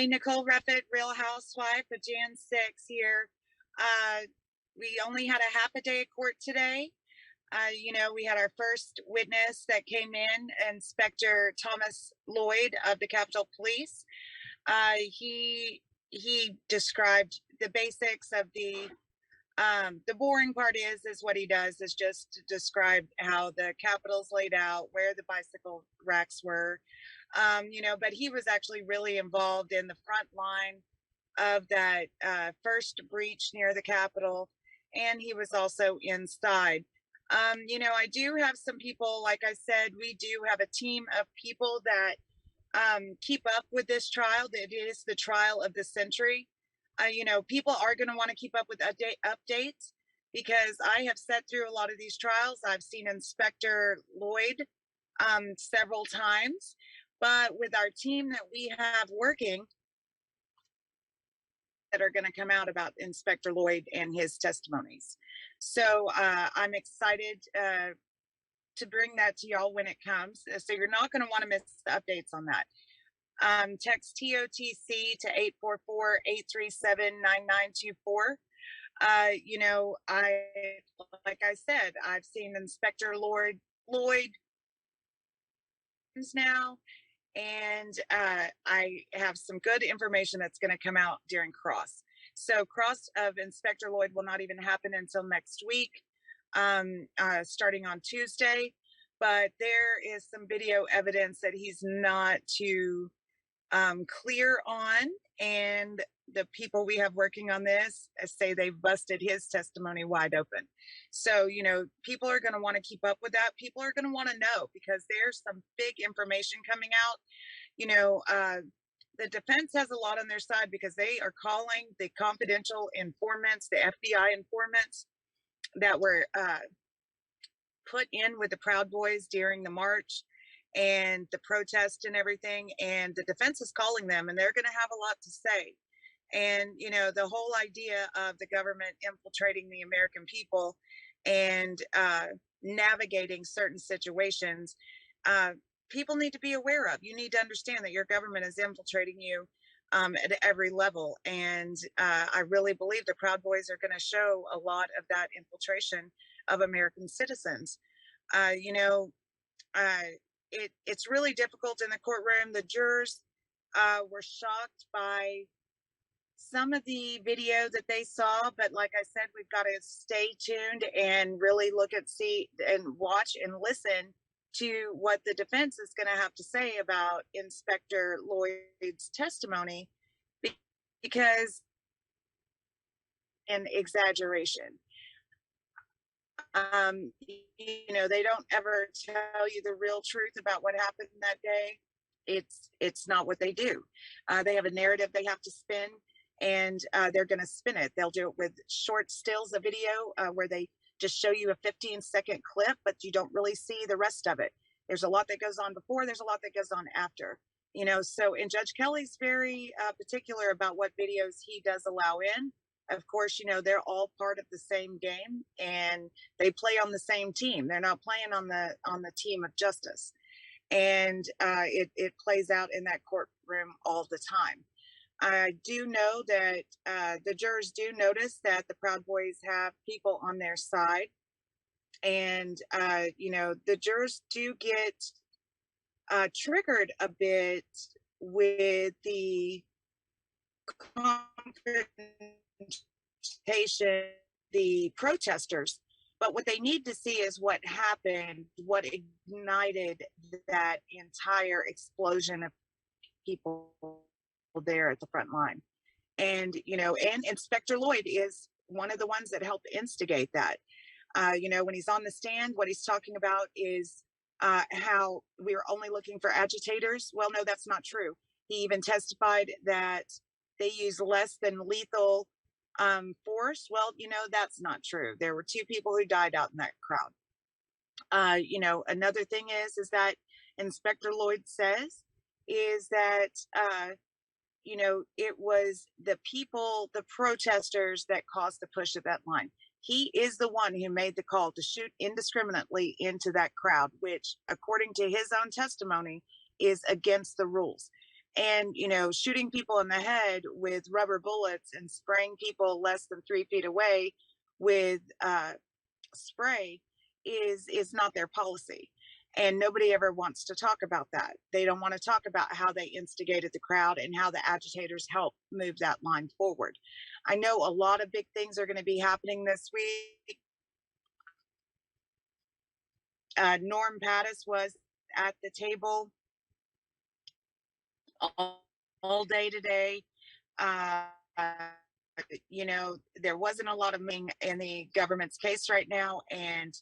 Hi, Nicole Ruffett, Real Housewife of Jan 6 here. We only had a half a day of court today. We had our first witness that came in, Inspector Thomas Lloyd of the Capitol Police. He described the basics of the boring part is what he does is just describe how the Capitol's laid out, where the bicycle racks were, but he was actually really involved in the front line of that first breach near the Capitol, and he was also inside. I do have some people, like I said, we do have a team of people that keep up with this trial. It is the trial of the century. People are going to want to keep up with updates because I have sat through a lot of these trials. I've seen Inspector Lloyd several times, but with our team that we have working that are going to come out about Inspector Lloyd and his testimonies. So I'm excited to bring that to y'all when it comes. So you're not going to want to miss the updates on that. Text TOTC to 844-837-9924. Like I said, I've seen Inspector Lloyd now, and I have some good information that's going to come out during cross. So cross of Inspector Lloyd will not even happen until next week, starting on Tuesday. But there is some video evidence that he's not too clear on, and the people we have working on this say they've busted his testimony wide open. So, people are going to want to keep up with that. People are going to want to know because there's some big information coming out. The defense has a lot on their side because they are calling the confidential informants, the FBI informants that were put in with the Proud Boys during the march and the protest and everything, and the defense is calling them, and they're going to have a lot to say. And the whole idea of the government infiltrating the American people and navigating certain situations, people need to be aware of. You need to understand that your government is infiltrating you at every level, and I really believe the Proud Boys are going to show a lot of that infiltration of American citizens. It's really difficult in the courtroom. The jurors were shocked by some of the video that they saw, but like I said, we've got to stay tuned and really see and watch and listen to what the defense is going to have to say about Inspector Lloyd's testimony, because an exaggeration. They don't ever tell you the real truth about what happened that day. It's not what they do. They have a narrative they have to spin, and they're going to spin it. They'll do it with short stills of video where they just show you a 15-second clip, but you don't really see the rest of it. There's a lot that goes on before, there's a lot that goes on after. And Judge Kelly's very particular about what videos he does allow in. Of course, they're all part of the same game, and they play on the same team. They're not playing on the team of justice, and it plays out in that courtroom all the time. I do know that the jurors do notice that the Proud Boys have people on their side, and the jurors do get triggered a bit with the confrontation, the protesters, but what they need to see is what happened, what ignited that entire explosion of people there at the front line. And and Inspector Lloyd is one of the ones that helped instigate that. When he's on the stand, what he's talking about is how we were only looking for agitators. Well, no, that's not true. He even testified that they use less than lethal force. Well, that's not true. There were 2 people who died out in that crowd. Another thing is that Inspector Lloyd says is that, it was the people, the protesters that caused the push of that line. He is the one who made the call to shoot indiscriminately into that crowd, which, according to his own testimony, is against the rules. And, shooting people in the head with rubber bullets and spraying people less than 3 feet away with spray is not their policy. And nobody ever wants to talk about that. They don't want to talk about how they instigated the crowd and how the agitators helped move that line forward. I know a lot of big things are going to be happening this week. Norm Pattis was at the table all day today. Uh, there wasn't a lot of meaning in the government's case right now, and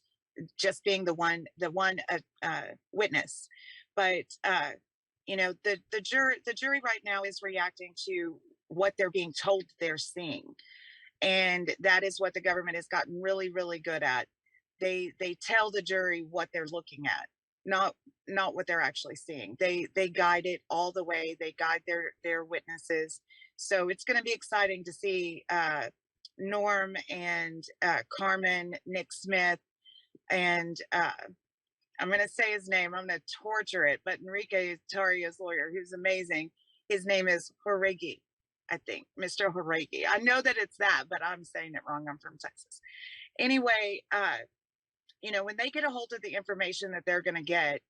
just being the one witness. But the jury right now is reacting to what they're being told they're seeing, and that is what the government has gotten really, really good at. They tell the jury what they're looking at, not what they're actually seeing. They guide it all the way. They guide their witnesses. So it's going to be exciting to see Norm and Carmen, Nick Smith, and I'm going to say his name. I'm going to torture it, but Enrique Tarria's lawyer, who's amazing. His name is Horegi, I think, Mr. Horegi. I know that it's that, but I'm saying it wrong. I'm from Texas. Anyway, when they get a hold of the information that they're going to get,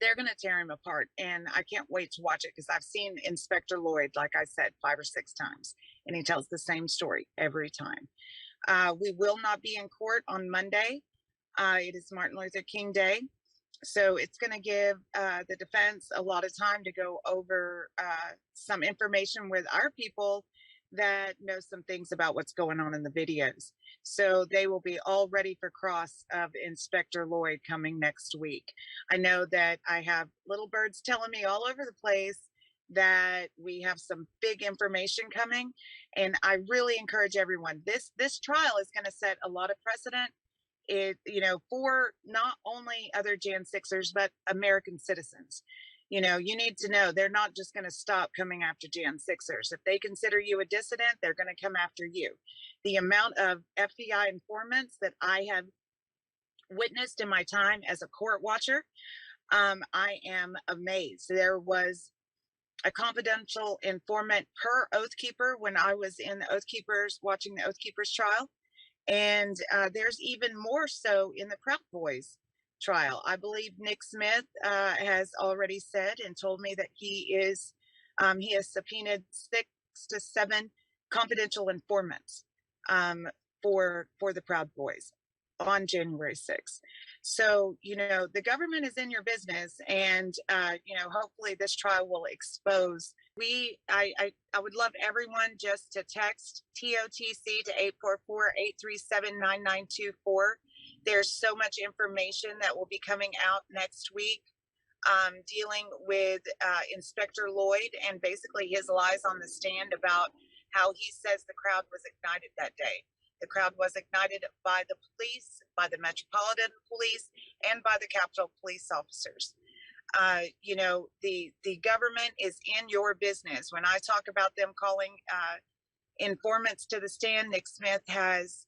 they're going to tear him apart. And I can't wait to watch it, because I've seen Inspector Lloyd, like I said, 5 or 6 times, and he tells the same story every time. We will not be in court on Monday. It is Martin Luther King Day. So it's going to give the defense a lot of time to go over some information with our people that know some things about what's going on in the videos. So they will be all ready for cross of Inspector Lloyd coming next week. I know that I have little birds telling me all over the place that we have some big information coming, and I really encourage everyone. This trial is going to set a lot of precedent. For not only other Jan 6ers, but American citizens. You need to know they're not just going to stop coming after Jan 6ers. If they consider you a dissident, they're going to come after you. The amount of FBI informants that I have witnessed in my time as a court watcher, I am amazed. There was a confidential informant per Oath Keeper when I was in the Oath Keepers, watching the Oath Keepers trial. And there's even more so in the Proud Boys trial. I believe Nick Smith has already said and told me that he has subpoenaed 6 to 7 confidential informants for the Proud Boys on January 6th. So, the government is in your business, and, hopefully this trial will expose. I would love everyone just to text TOTC to 844-837-9924. There's so much information that will be coming out next week dealing with Inspector Lloyd and basically his lies on the stand about how he says the crowd was ignited that day. The crowd was ignited by the police, by the Metropolitan Police, and by the Capitol Police officers. The government is in your business. When I talk about them calling informants to the stand, Nick Smith has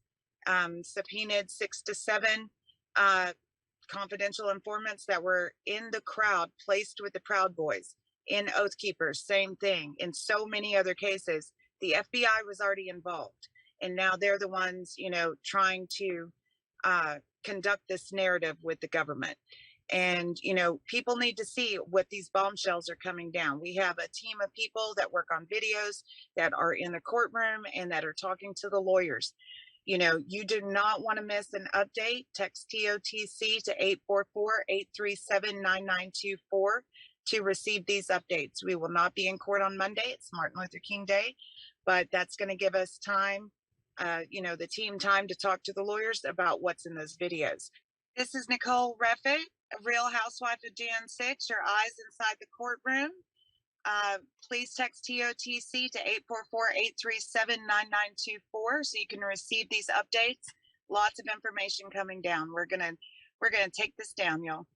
subpoenaed 6 to 7 confidential informants that were in the crowd, placed with the Proud Boys. In Oath Keepers, same thing. In so many other cases, the FBI was already involved. And now they're the ones, trying to conduct this narrative with the government. And, people need to see what these bombshells are coming down. We have a team of people that work on videos, that are in the courtroom, and that are talking to the lawyers. You do not want to miss an update. Text TOTC to 844-837-9924 to receive these updates. We will not be in court on Monday. It's Martin Luther King Day, but that's going to give us time, the team time to talk to the lawyers about what's in those videos. This is Nicole Reffitt, a Real Housewife of Jan 6, your eyes inside the courtroom. Please text TOTC to 844-837-9924 so you can receive these updates. Lots of information coming down. We're gonna take this down, y'all.